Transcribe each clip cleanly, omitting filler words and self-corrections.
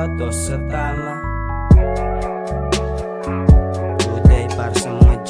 pa to sa tama. Buday para sa mga G.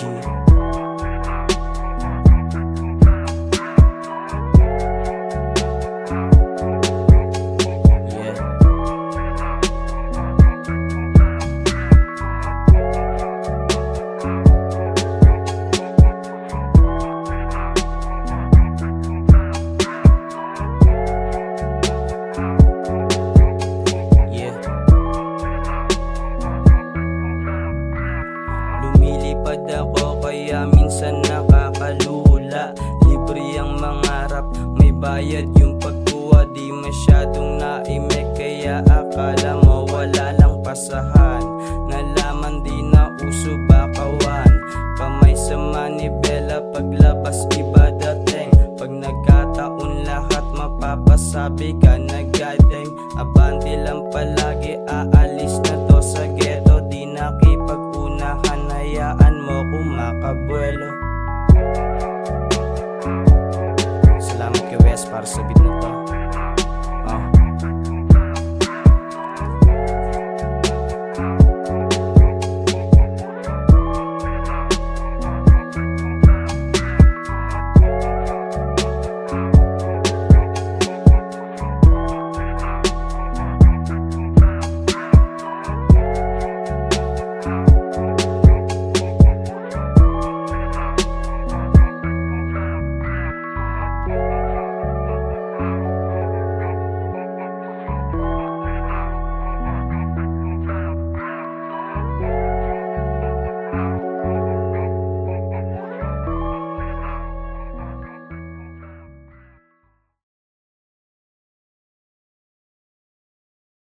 Lumilipad ako kaya minsan nakakalula. Libre ang mangarap, may bayad yung pagkuha. Di masyadong naimik kaya akala mo wala lang pasahan. Nalaman di na uso bakawan. Kamay sa manibela paglabas iba dating. Pag nagkataon lahat mapapasabi ka nagadeng. Abante lang palagi, aalis na to sa ghetto. Di nakipag-unahan, hayaan mo kumakabuelo. Salamat kay Wes para sa beat na